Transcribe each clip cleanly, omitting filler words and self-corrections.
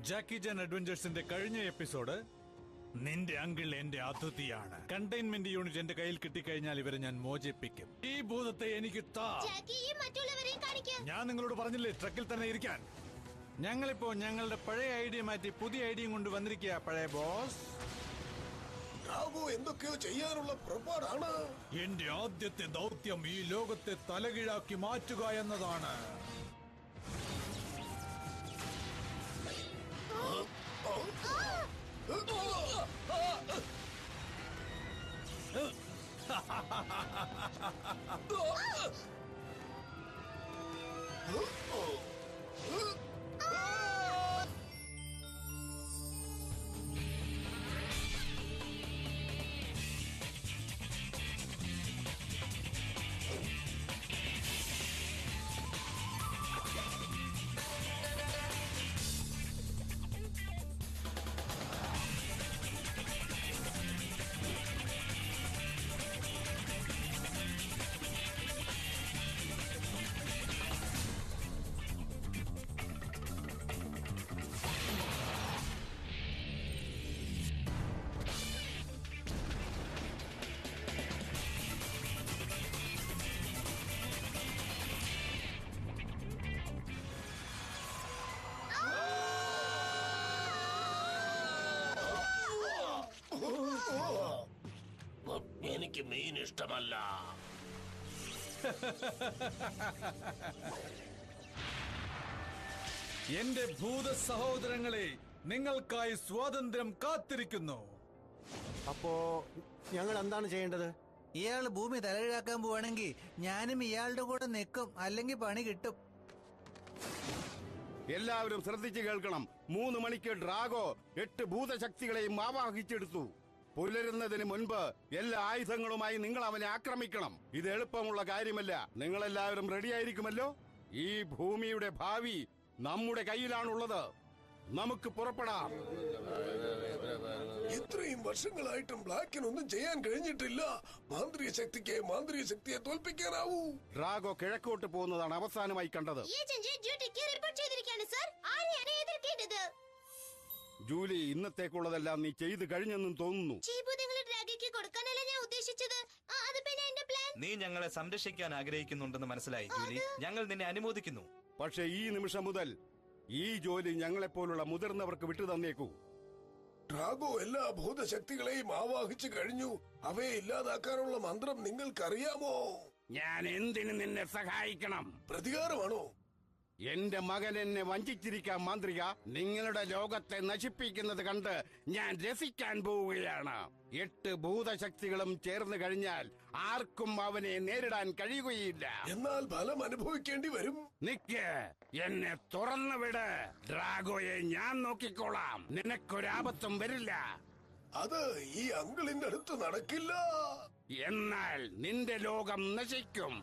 ജാക്കി ജാൻ അഡ്വഞ്ചേഴ്സിന്റെ കഴിഞ്ഞ എപ്പിസോഡ് നിന്റെ അങ്കിൾ എന്റെ അതിഥിയാണ്. കണ്ടെയ്ൻമെന്റ് യൂണിറ്റ് എന്റെ കയ്യിൽ കിട്ടിക്കഴിഞ്ഞാൽ ഇവരെ ഞാൻ മോചിപ്പിക്കും. ഈ ഭൂതത്തെ എനിക്ക് ഞാൻ നിങ്ങളോട് പറഞ്ഞില്ലേ ട്രക്കിൽ തന്നെ ഇരിക്കാൻ. ഞങ്ങളിപ്പോ ഞങ്ങളുടെ പഴയ ഐഡിയ മാറ്റി പുതിയ ഐഡിയയും കൊണ്ട് വന്നിരിക്കുക പഴയ ബോസ്. എന്തൊക്കെയോ ചെയ്യാനുള്ള പുറപ്പാടാണ്. എന്റെ ആദ്യത്തെ ദൗത്യം ഈ ലോകത്തെ തലകീഴാക്കി മാറ്റുക എന്നതാണ്. എനിക്ക് മീൻ ഇഷ്ടമല്ല. എന്റെ ഭൂത സഹോദരങ്ങളെ, നിങ്ങൾക്കായി സ്വാതന്ത്ര്യം കാത്തിരിക്കുന്നു. അപ്പോ ഞങ്ങൾ എന്താണ് ചെയ്യേണ്ടത്? ഇയാൾ ഭൂമി തലകീഴാക്കാൻ പോവാണെങ്കിൽ ഞാനും ഇയാളുടെ കൂടെ നിൽക്കും, അല്ലെങ്കിൽ പണി കിട്ടും. എല്ലാവരും ശ്രദ്ധിച്ചു കേൾക്കണം. 3 മണിക്ക് ഡ്രാഗോ 8 ഭൂതശക്തികളെയും ആവാഹിച്ചെടുത്തു. പുലരുന്നതിന് മുൻപ് എല്ലാ ആയുധങ്ങളുമായി നിങ്ങൾ അവനെ ആക്രമിക്കണം. ഇത് എളുപ്പമുള്ള കാര്യമല്ല. നിങ്ങളെല്ലാവരും റെഡിയായിരിക്കുമല്ലോ? ഈ ഭൂമിയുടെ ഭാവി നമ്മുടെ കയ്യിലാണുള്ളത്. നമുക്ക് പുറപ്പെടാം. ഇത്രയും വർഷങ്ങളായിട്ടും ബ്ലാക്കിനൊന്നും ചെയ്യാൻ കഴിഞ്ഞിട്ടില്ല. മാന്ത്രിക ശക്തിയെ തോൽപ്പിക്കാനാവൂ. ഡ്രാഗോ കിഴക്കോട്ട് പോകുന്നതാണ് അവസാനമായി കണ്ടത്. ജൂലി, ഇന്നത്തേക്കുള്ളതെല്ലാം നീ ചെയ്തു കഴിഞ്ഞെന്നും തോന്നുന്നു. നീ ഞങ്ങളെ സംരക്ഷിക്കാൻ ആഗ്രഹിക്കുന്നുണ്ടെന്ന് മനസ്സിലായി ജൂലി. ഞങ്ങൾ നിന്നെ അനുമോദിക്കുന്നു. പക്ഷെ ഈ നിമിഷം മുതൽ ഈ ജോലി ഞങ്ങളെപ്പോലുള്ള മുതിർന്നവർക്ക് വിട്ടു തന്നേക്കൂ. ഡ്രാഗോ എല്ലാ ഭൂതശക്തികളെയും ആവാഹിച്ചു കഴിഞ്ഞു. അവയെ ഇല്ലാതാക്കാനുള്ള മന്ത്രം നിങ്ങൾക്കറിയാമോ? ഞാൻ എന്തിനു നിന്നെ സഹായിക്കണം? പ്രതികാരമാണോ? എന്റെ മകൻ എന്നെ വഞ്ചിച്ചിരിക്കാൻ മാന്ത്രിക. നിങ്ങളുടെ ലോകത്തെ നശിപ്പിക്കുന്നത് കണ്ട് ഞാൻ രസിക്കാൻ പോവുകയാണ്. 8 ഭൂതശക്തികളും ചേർന്ന് കഴിഞ്ഞാൽ ആർക്കും അവനെ നേരിടാൻ കഴിയുകയില്ല. എന്നാൽ ഫലം അനുഭവിക്കേണ്ടി വരും. നിക്ക്, എന്നെ തുറന്നു വിട്. ഡ്രാഗോയെ ഞാൻ നോക്കിക്കോളാം. നിനക്കൊരാപത്തും വരില്ല. അത് ഈ അങ്കിളിന്റെ അടുത്ത് നടക്കില്ല. എന്നാൽ നിന്റെ ലോകം നശിക്കും.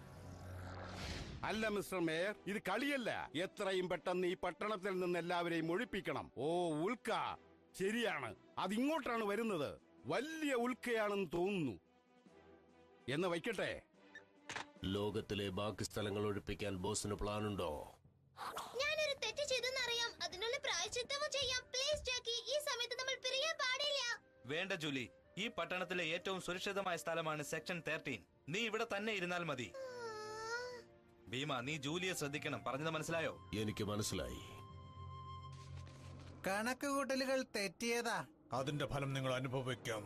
അല്ല മിസ്റ്റർ മേയർ, ഇത് കളിയല്ല. എത്രയും പെട്ടെന്ന് ഈ പട്ടണത്തിൽ നിന്ന് എല്ലാവരെയും ഒഴിപ്പിക്കണം. ഓ, ഉൽക്ക. ശരിയാണ്, അതിങ്ങോട്ടാണ് വരുന്നത്. വലിയ ഉൽക്കയാണെന്ന് തോന്നുന്നു. എന്ന് വയ്ക്കട്ടെ. ലോകത്തിലെ ബാക്കി സ്ഥലങ്ങൾ ഒഴിപ്പിക്കാൻ ബോസിന് പ്ലാനുണ്ടോ? ഞാനൊരു തെറ്റ് ചെയ്തെന്നറിയാം. അതിനുള്ള പ്രായശ്ചിത്തവും ചെയ്യാം. പ്ലീസ് ജാക്കി, ഈ സമയത്ത് നമ്മൾ പിരിയാൻ പാടില്ല. വേണ്ട ജൂലി, ഈ പട്ടണത്തിലെ ഏറ്റവും സുരക്ഷിതമായ സ്ഥലമാണ് സെക്ഷൻ 13. നീ ഇവിടെ തന്നെ ഇരുന്നാൽ മതി. ഭീമ, നീ ജൂലിയെ ശ്രദ്ധിക്കണം. പറഞ്ഞത് മനസ്സിലായോ? എനിക്ക് മനസ്സിലായി. കണക്ക് കൂട്ടലുകൾ തെറ്റിയതാ. അതിന്റെ ഫലം നിങ്ങൾ അനുഭവിക്കും.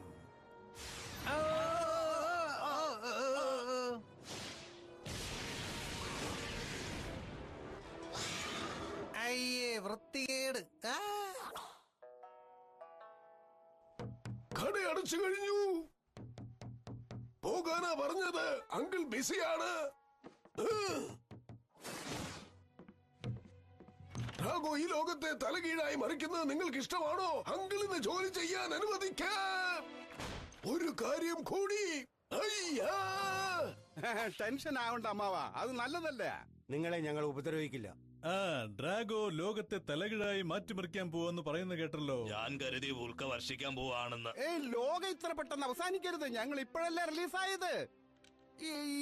അയ്യേ, വൃത്തികേട്. കട അടച്ചു കഴിഞ്ഞു. പോകാനാ പറഞ്ഞത്. അങ്കിൾ ബിസിയാണ്. ഡ്രാഗോ ഈ ലോകത്തെ തലകീഴായി മറിക്കുന്നത് നിങ്ങൾക്ക് ഇഷ്ടമാണോ? അങ്കിളിന് ജോലി ചെയ്യാൻ അനുവദിക്കാൻ. ഒരു കാര്യം കൂടി. ടെൻഷൻ ആവണ്ട അമ്മാവ, അത് നല്ലതല്ല. നിങ്ങളെ ഞങ്ങൾ ഉപദ്രവിക്കില്ല. ഡ്രാഗോ ലോകത്തെ തലകീഴായി മാറ്റിമറിക്കാൻ പോവാന്ന് പറയുന്നത് കേട്ടല്ലോ. ഞാൻ കരുതി ഉൽക്ക വർഷിക്കാൻ പോവാണെന്ന്. ലോകം ഇത്ര പെട്ടെന്ന് അവസാനിക്കരുത്. ഞങ്ങൾ ഇപ്പോഴല്ലേ റിലീസായത്.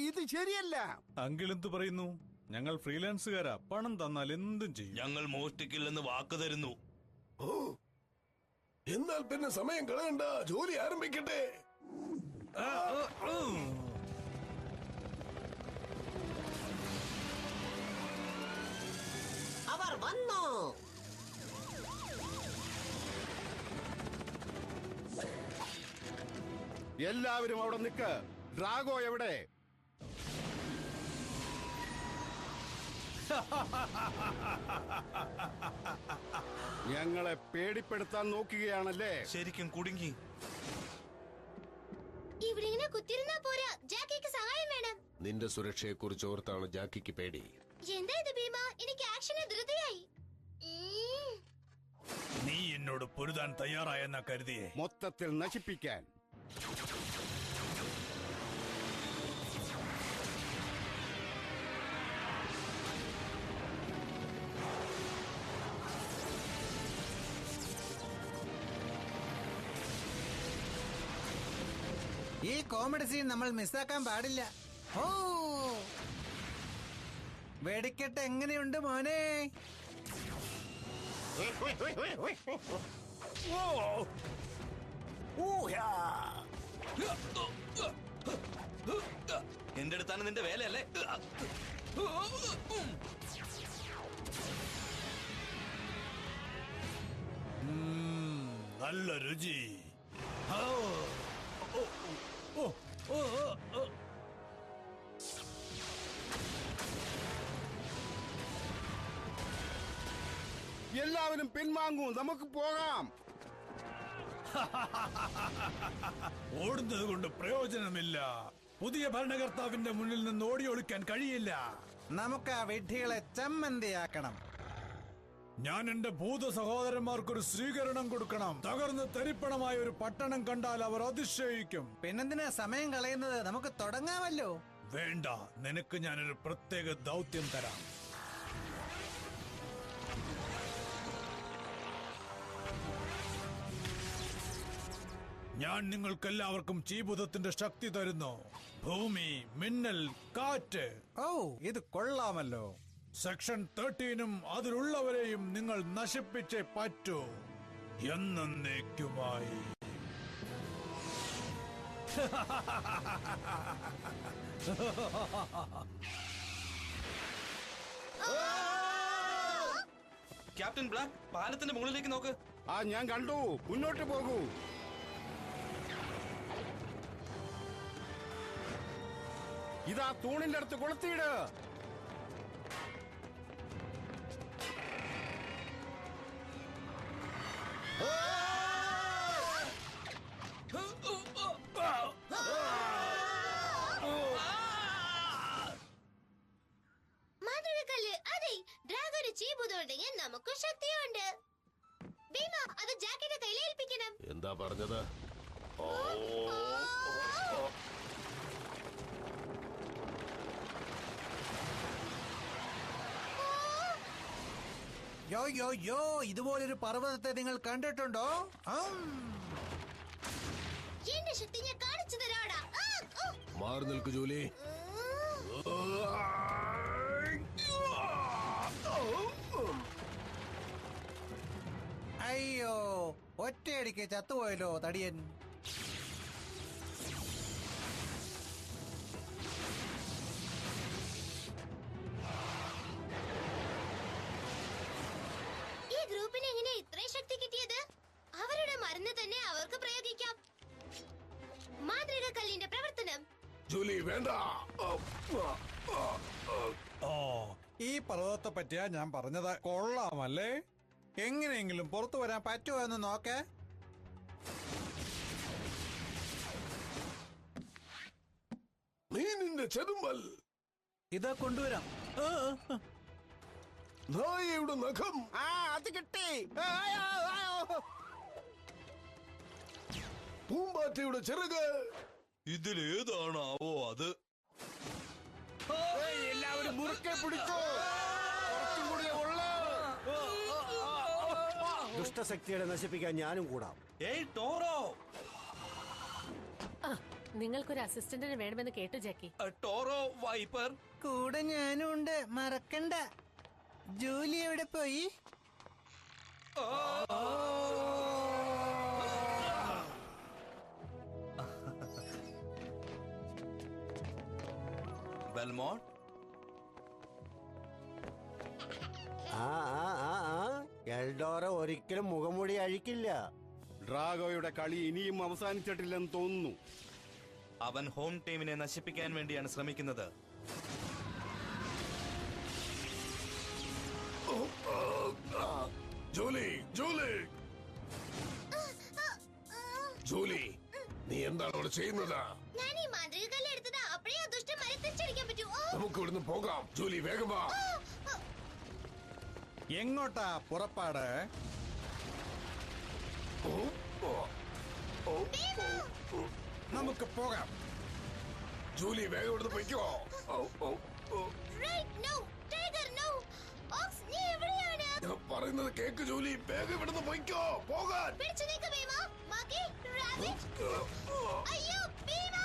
ഇത് ശരിയല്ല. അങ്കിൾ എന്തു പറയുന്നു? ഞങ്ങൾ ഫ്രീലാൻസുകാരാ. പണം തന്നാൽ എന്തും ചെയ്യും. ഞങ്ങൾ മോഷ്ടിക്കില്ലെന്ന് വാക്ക് തരുന്നു. ഓ, എന്നാൽ പിന്നെ സമയം കളയണ്ട, ജോലി ആരംഭിക്കട്ടെ. അവർ വന്നു. എല്ലാവരും അവിടെ നിൽക്ക്. ഡ്രാഗോ എവിടെ? ഞങ്ങളെ പേടിപ്പെടുത്താൻ നോക്കുകയാണല്ലേ? ശരിക്കും കുടുങ്ങി. ഇവിടെ ഇങ്ങനെ കുത്തിരുന്നാ പോരാ, ജാക്കിക്ക് സഹായം വേണം. നിന്റെ സുരക്ഷയെക്കുറിച്ച് ഓർത്താണ് ജാക്കിക്ക് പേടി. എന്താ ഇത് ഭീമ? എനിക്ക് ആക്ഷന് ധൃതിയായി. നീ എന്നോട് പൊരുതാൻ തയ്യാറായെന്ന കരുതിയേ. മൊത്തത്തിൽ നശിപ്പിക്കാൻ. ഈ കോമഡി സീൻ നമ്മൾ മിസ്സാക്കാൻ പാടില്ല. ഓ, വെടിക്കെട്ട് എങ്ങനെയുണ്ട് മോനെ? എന്റെ അടുത്താണ് നിന്റെ വേലയല്ലേ? നല്ല രുചി. ഓ, ഓ, ഓ, ഓ, ഓ, ഓ. എല്ലാവരും പിൻവാങ്ങൂ, നമുക്ക് പോകാം. ഓടുന്നത് കൊണ്ട് പ്രയോജനമില്ല. പുതിയ ഭരണകർത്താവിന്റെ മുന്നിൽ നിന്ന് ഓടിയൊളിക്കാൻ കഴിയില്ല. നമുക്ക് ആ വിഡ്ഢികളെ ചമ്മന്തിയാക്കണം. ഞാൻ എന്റെ ഭൂത സഹോദരന്മാർക്കൊരു സ്വീകരണം കൊടുക്കണം. തകർന്ന് തരിപ്പണമായ ഒരു പട്ടണം കണ്ടാൽ അവർ അതിശയിക്കും. പിന്നെന്തിനാ സമയം കളയുന്നത്? നമുക്ക് തുടങ്ങാമല്ലോ. വേണ്ട, നിനക്ക് ഞാനൊരു പ്രത്യേക ദൗത്യം തരാം. ഞാൻ നിങ്ങൾക്കെല്ലാവർക്കും ചീഭൂതത്തിന്റെ ശക്തി തരുന്നു. ഭൂമി, മിന്നൽ, കാറ്റ്. ഓ, ഇത് കൊള്ളാമല്ലോ. സെക്ഷൻ 13-ഉം അതിലുള്ളവരെയും നിങ്ങൾ നശിപ്പിച്ചേ പറ്റൂ, എന്നേക്കുമായി. ക്യാപ്റ്റൻ ബ്ലാക്ക്, പാലത്തിന്റെ മുകളിലേക്ക് നോക്ക്. ആ, ഞാൻ കണ്ടു. മുന്നോട്ട് പോകൂ. ഇതാ തൂണിന്റെ അടുത്ത് കൊളുത്തിയിട്. മാതൃകക്കല്ല്. അതെ, ഡ്രാഗന് ചീബുതുണ്ടെങ്കിൽ നമുക്ക് ശക്തിയുണ്ട്. ഭീമ, അത് ജാക്കിന്റെ കയ്യിൽ ഏൽപ്പിക്കണം. എന്താ പറഞ്ഞത്? യോ യോ യോ, ഇതുപോലൊരു പർവ്വതത്തെ നിങ്ങൾ കണ്ടിട്ടുണ്ടോ? എന്റെ ശക്തി ഞാൻ കാണിച്ചു തരാടാ. മാറി നിൽക്ക് ജൂലി. അയ്യോ, ഒറ്റയടിക്ക് ചത്തുപോയല്ലോ തടിയൻ. ഈ ഗ്രൂപ്പിന് എങ്ങനെ ഇത്രയും ശക്തി കിട്ടിയത്? അവരുടെ മരുന്ന് തന്നെ അവർക്ക് പ്രയോഗിക്കാം. മാതൃക കല്ലിന്റെ പ്രവർത്തനം. ജോലി വേണ്ട. ഓ, ഈ പർവ്വതത്തെ പറ്റിയാ ഞാൻ പറഞ്ഞത്. കൊള്ളാമല്ലേ? എങ്ങനെയെങ്കിലും പുറത്തു വരാൻ പറ്റുമോ എന്ന് നോക്കേ. നീ നിന്റെ ചെതുമ്പൽ. ഇതാ കൊണ്ടുവരാം. നായയുടെ നഖം. ആ, അത് കിട്ടി. പൂമ്പാറ്റയുടെ ചിറക്. ഇതിലേതാണാവോ അത്? എല്ലാവരും മുറുക്കെ പിടിച്ചോ. കുറച്ചും കൂടിയേ ഉള്ളൂ. ദുഷ്ടശക്തികളെ നശിപ്പിക്കാൻ ഞാനും കൂടാം. ഏയ് ടോറോ! നിങ്ങൾക്കൊരു അസിസ്റ്റന്റിന് വേണമെന്ന് കേട്ടു ജാക്കി. Toro wiper. കൂടെ ഞാനും ഉണ്ട്, മറക്കണ്ട. ജൂലി എവിടെ പോയി? ബെൽമോണ്ട്, എൽഡോറ ഒരിക്കലും മുഖംമൂടി അഴിക്കില്ല. ഡ്രാഗോയുടെ കളി ഇനിയും അവസാനിച്ചിട്ടില്ലെന്ന് തോന്നുന്നു. അവൻ ഹോം ടീമിനെ നശിപ്പിക്കാൻ വേണ്ടിയാണ് ശ്രമിക്കുന്നത്. ജൂലി, ജൂലി, ജൂലി, നീ എന്താണ് അവിടെ ചെയ്യുന്നത്? ഞാൻ ഈ മാന്ത്രിക കല്ല് എടുത്തതാ. അപ്പോഴേ ആ ദുഷ്ടന്മാരെ തിരിച്ചടിക്കാൻ പറ്റൂ. നമുക്ക് ഇവിടുന്ന് പോകാം. ജൂലി, വേഗം വാ. എങ്ങോട്ടാ പുറപ്പാട്? നമുക്ക് പോകാം. ജൂലി, വേഗം ഇവിടുന്ന് പൊയ്ക്കോ. ഞാൻ പറയുന്നത് കേക്ക് ജൂലി, വേഗം ഇവിടുന്ന് പൊയ്ക്കോ. പോകാൻ. അയ്യോ, ഭീമ!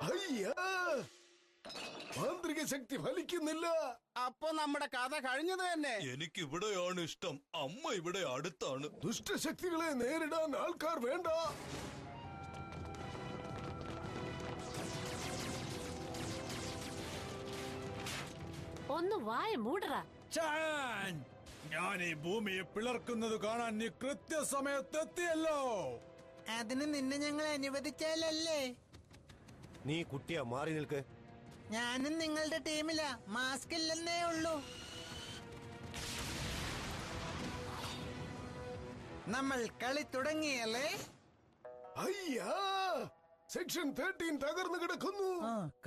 അയ്യാ, മാന്ത്രിക ശക്തി ഫലിക്കുന്നില്ല. അപ്പൊ നമ്മുടെ കഥ കഴിഞ്ഞത് തന്നെ. എനിക്ക് ഇവിടെയാണ് ഇഷ്ടം. അമ്മ ഇവിടെ അടുത്താണ്. ദുഷ്ടശക്തികളെ നേരിടാൻ ആൾക്കാർ വേണ്ട. ഒന്ന് വായ മൂടറ. ചാൻ, ഞാൻ ഈ ഭൂമിയെ പിളർക്കുന്നത് കാണാൻ നീ കൃത്യസമയത്തെത്തിയല്ലോ. അതിന് നിന്നെ ഞങ്ങൾ അനുവദിച്ചാലല്ലേ? നീ കുട്ടിയാ, മാറി നിൽക്ക്. ഞാനും നിങ്ങളുടെ ടീമിലാ. മാസ്ക് ഇല്ലെന്നേ ഉള്ളൂ. നമ്മൾ കളി തുടങ്ങിയല്ലേ? അയ്യാ, സെക്ഷൻ 13 തകർന്നു കിടക്കുന്നു.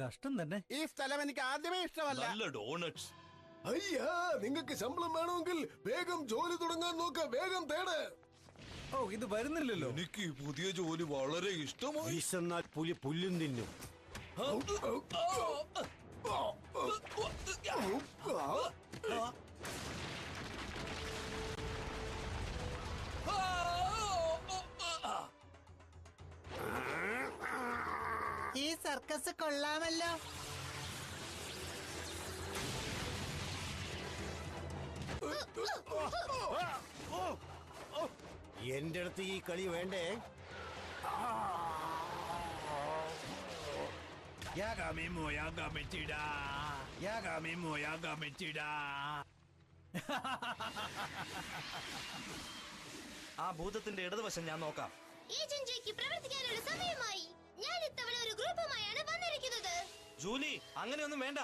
കഷ്ടം തന്നെ. ഈ സ്ഥലം എനിക്ക് ആദ്യമേ ഇഷ്ടമല്ല. നല്ല ഡോണറ്റ്സ്. അയ്യാ, നിങ്ങൾക്ക് ശമ്പളം വേണമെങ്കിൽ വേഗം ജോലി തുടങ്ങാൻ നോക്ക. വേഗം തേട്. ഓ, ഇത് വരുന്നില്ലല്ലോ. എനിക്ക് ഈ പുതിയ ജോലി വളരെ ഇഷ്ടമായി. വിശന്നാൽ പുലി പുല്ലും തിന്നും. ഈ സർക്കസ് കൊള്ളാമല്ലോ. എന്റെ അടുത്ത് ഈ കളി വേണ്ടേ? ആ ഭൂതത്തിന്റെ ഇടതുവശം ഞാൻ നോക്കാം. ഏജന്റ് പ്രവർത്തിക്കാനുള്ള സമയമായി. ഞാൻ ഇത്തവണ ഒരു ഗ്രൂപ്പുമായാണ് വന്നിരിക്കുന്നത്. ജൂലി, അങ്ങനെയൊന്നും വേണ്ട.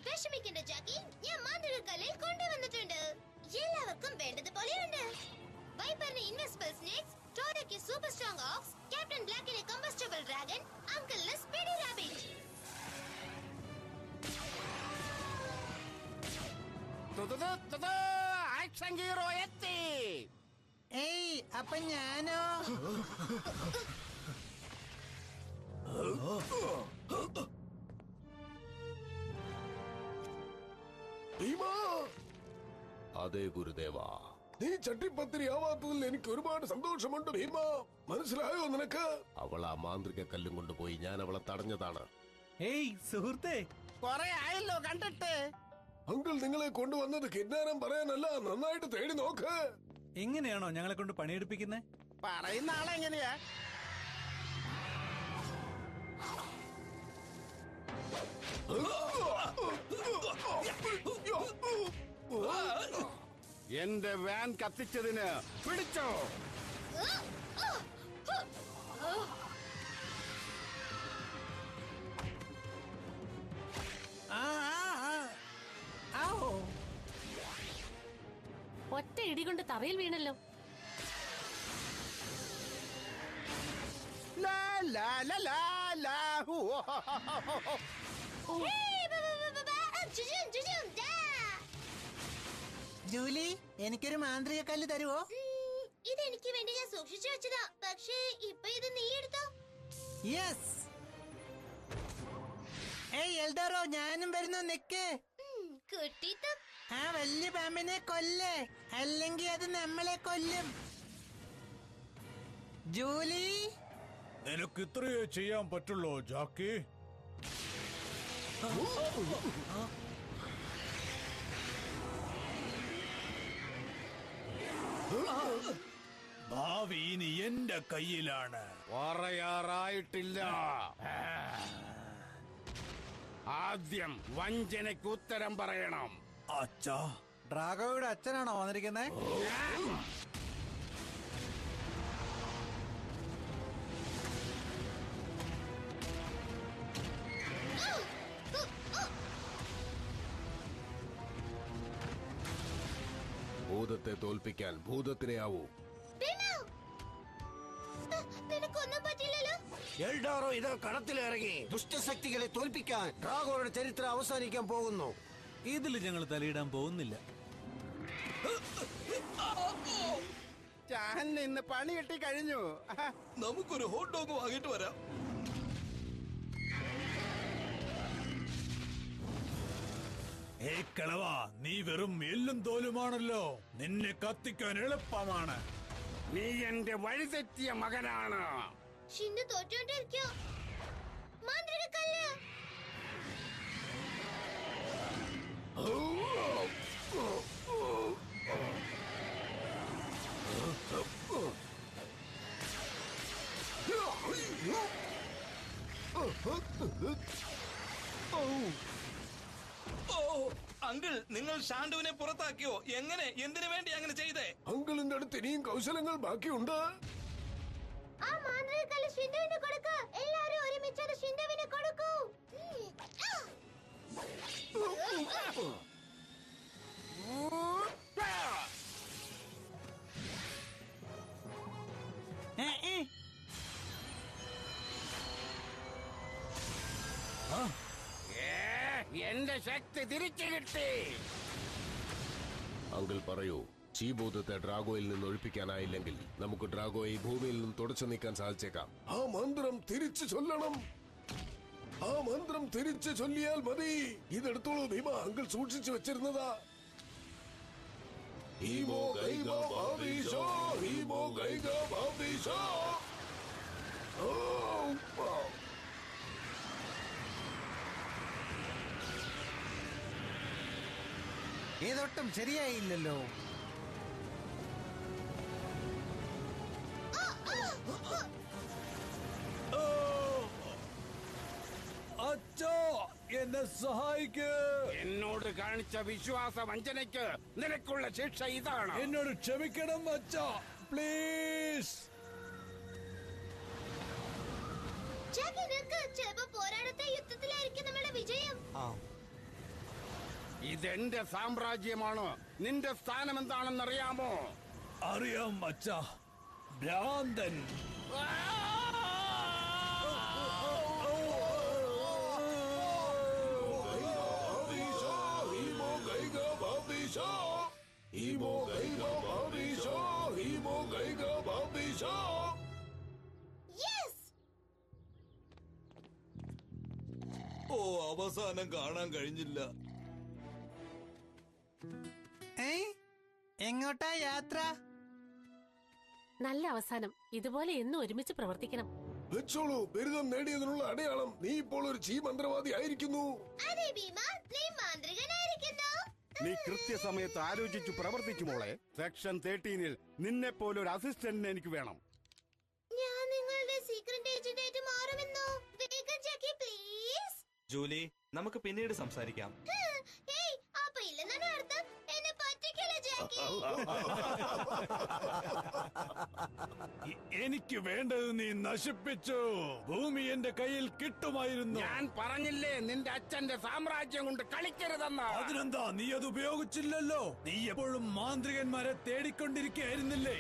വിഷമിക്കേണ്ട ജാക്കി, ഞാൻ മാന്ത്രിക കല്ലിൽ കൊണ്ടുവന്നിട്ടുണ്ട്. എല്ലാവർക്കും വേണ്ടതുപോലെയുണ്ട്. വൈപ്പറിന് ഇൻവെസിബിൾ സ്നേക്സ്, ടോറയ്ക്ക് സൂപ്പർ സ്ട്രോങ് ഓക്സ്, ക്യാപ്റ്റൻ ബ്ലാക്കിന് കമ്പസ്റ്റബിൾ ഡ്രാഗൺ, അങ്കിളിന് സ്പീഡി റാബിറ്റ്. ആക്ഷൻ ഹീറോ എത്തി. ഏയ്, അപ്പൊ ഞാനോ? ഭീമാ, അതെ ഗുരുദേവ. നീ ചട്ടിപ്പത്തിരി ആവാത്തതിൽ എനിക്ക് ഒരുപാട് സന്തോഷമുണ്ട് ഭീമാ. മനസ്സിലായോ നിനക്ക്? അവൾ ആ മാന്ത്രിക കല്ലും കൊണ്ടുപോയി ഞാൻ അവളെ തടഞ്ഞതാണ്. ഏയ് സുഹൃത്തേ, കൊറേ ആയല്ലോ കണ്ടിട്ട്. അങ്കിൾ നിങ്ങളെ കൊണ്ടുവന്നത് കിഡ്നാരം പറയാനല്ല. നന്നായിട്ട് തേടി നോക്ക്. എങ്ങനെയാണോ ഞങ്ങളെ കൊണ്ട് പണിയെടുപ്പിക്കുന്നേ? പറയുന്ന ആളെങ്ങനെയാ? എന്റെ വാൻ കത്തിച്ചതിന് പിടിച്ചോ. ഒറ്റ ഇടികൊണ്ട് തറയിൽ വീണല്ലോ. ലാ ലാ ലാ ലാ ലാ. ഹൂ. ജൂലി, എനിക്കൊരു മാന്ത്രിക കല്ല് തരുവോ? ഇതെനിക്ക് വേണ്ടി ഞാൻ സൂക്ഷിച്ചു വെച്ചതാ. പക്ഷേ ഇപ്പൊ ഇത് നീ എടുത്തോ. യെസ്. ഏയ് എൽഡോറോ, ഞാനും വരുന്നു. നിക്ക്. കുട്ടിത്തം. ആ വലിയ പാമ്പിനെ കൊല്ലേ, അല്ലെങ്കിൽ അത് നമ്മളെ കൊല്ലും. ജൂലി, നിനക്ക് ഇത്രയേ ചെയ്യാൻ പറ്റുള്ളൂ ജാക്കി. ഭാവി ഇനി എന്റെ കയ്യിലാണ്. പറയാറായിട്ടില്ല. ആദ്യം വഞ്ചനയ്ക്ക് ഉത്തരം പറയണം. അച്ഛാ, ഡ്രാഗോയുടെ അച്ഛനാണോ വന്നിരിക്കുന്നത്? ഭൂതത്തെ തോൽപ്പിക്കാൻ ഭൂതത്തിനെ ആവൂ. നിനക്കൊന്നും പറ്റില്ലല്ലോ. എൽഡോറോ ഇത് കളത്തിലിറങ്ങി ദുഷ്ടശക്തികളെ തോൽപ്പിക്കാൻ ഡ്രാഗോയുടെ ചരിത്രം അവസാനിക്കാൻ പോകുന്നു. ഇതിൽ ഞങ്ങൾ തലയിടാൻ പോകുന്നില്ല. ഞാൻ ഇന്ന് പണി കിട്ടി കഴിഞ്ഞു. നമുക്കൊരു ഹോട്ട് ഡോഗ് വാങ്ങിട്ട് വരാം. ഏയ് കിളവാ, നീ വെറും എല്ലും തോലുമാണല്ലോ. നിന്നെ കത്തിക്കാൻ എളുപ്പമാണ്. നീ എന്റെ വഴിതെറ്റിയ മകനാണ്. ഷിൻഡു തോറ്റോണ്ടിരിക്കോ. മാന്ത്രിക കല്ല്. ഓ അങ്കിൾ, നിങ്ങൾ ഷാണ്ടുവിനെ പുറത്താക്കിയോ? എങ്ങനെ? എന്തിനു വേണ്ടി അങ്ങനെ ചെയ്തേ? അങ്കിളിന്റെ അടുത്ത് ഇനിയും കൗശലങ്ങൾ ബാക്കിയുണ്ട്. ആ മാന്ത്രിക കല്ല് ഷിൻഡുവിന് കൊടുക്ക. എല്ലാരും ഒരുമിച്ച് അത് ഷിൻഡുവിന് കൊടുക്കൂ. എന്റെ ശക്തി തിരിച്ചു കിട്ടി. അങ്കിൾ പറയൂ, ചീഭൂതത്തെ ഡ്രാഗോയിൽ നിന്ന് ഒഴിപ്പിക്കാനായില്ലെങ്കിൽ നമുക്ക് ഡ്രാഗോയെ ഈ ഭൂമിയിൽ നിന്നും തുടച്ചു നീക്കാൻ സാധിച്ചേക്കാം. ആ മന്ത്രം തിരിച്ചു ചൊല്ലണം. ആ മന്ത്രം തിരിച്ചു ചൊല്ലിയാൽ മതി. ഇതെടുത്തോളൂ ഭീമ, അങ്കിൾ സൂക്ഷിച്ചു വെച്ചിരുന്നതാ. ഹീമോ ഗൈഗ ഭാവീശോ, ഹീമോ ഗൈഗ ഭാവീശോ. ഓ, ഓ. ഇതൊട്ടും ശരിയായില്ലല്ലോ. അച്ഛാ, എന്നെ സഹായിക്ക്. എന്നോട് കാണിച്ച വിശ്വാസ വഞ്ചനയ്ക്ക് നിനക്കുള്ള ശിക്ഷ ഇതാണ്. എന്നോട് ക്ഷമിക്കണം അച്ഛാ, പ്ലീസ്. ജാക്കി നിൽക്ക്. ചിലപ്പോ പോരാടത്തെ യുദ്ധത്തിലായിരിക്കും നമ്മുടെ വിജയം. ഇതെന്റെ സാമ്രാജ്യമാണ്. നിന്റെ സ്ഥാനം എന്താണെന്നറിയാമോ? അറിയാം അച്ഛാ, ഭ്രാന്തൻ. ഹീമോ ഗൈഗ ഭാവീശോ, ഹീമോ ഗൈഗ ഭാവീശോ, ഹീമോ ഗൈഗ ഭാവീശോ. യെസ്. ഓ, അവസാനം കാണാൻ കഴിഞ്ഞില്ല. എങ്ങോട്ടാ യാത്ര? നല്ല അവസാനം. ഇതുപോലെ എന്നും ഒരുമിച്ച് പ്രവർത്തിക്കണം. വെച്ചോളൂ, ബിരുദം നേടിയതിനുള്ള അടയാളം. നീ ഇപ്പോൾ ഒരു ചീ മന്ത്രവാദി ആയിരിക്കുന്നു. അതെ ഭീമ, നീ മാന്ത്രികനായിരിക്കുന്നു. നീ കൃത്യസമയത്ത് ആലോചിച്ചു പ്രവർത്തിച്ചു മോളെ. സെക്ഷൻ 13-ൽ നിന്നെ പോലെ ഒരു അസിസ്റ്റന്റിനെ എനിക്ക് വേണം. ഞാൻ നിങ്ങളുടെ സീക്രട്ട് ഏജന്റ് ആയിട്ട് മാറുമെന്നോ? വേഗം ജാക്കി പ്ലീസ്. ജൂലി, നമുക്ക് പിന്നീട് സംസാരിക്കാം. ഹേയ്, അപ്പൊ ഇല്ലെന്നാണ് അർത്ഥം. എന്നെ പറ്റിക്കല ജാക്കി. എനിക്ക് വേണ്ടത് നീ നശിപ്പിച്ചു. ഭൂമി എന്റെ കയ്യിൽ കിട്ടുമായിരുന്നു. ഞാൻ പറഞ്ഞില്ലേ നിന്റെ അച്ഛന്റെ സാമ്രാജ്യം കൊണ്ട് കളിക്കരുതെന്ന്. അതിനെന്താ, നീ അത് ഉപയോഗിച്ചില്ലല്ലോ. നീ എപ്പോഴും മാന്ത്രികന്മാരെ തേടിക്കൊണ്ടിരിക്കുകയായിരുന്നില്ലേ?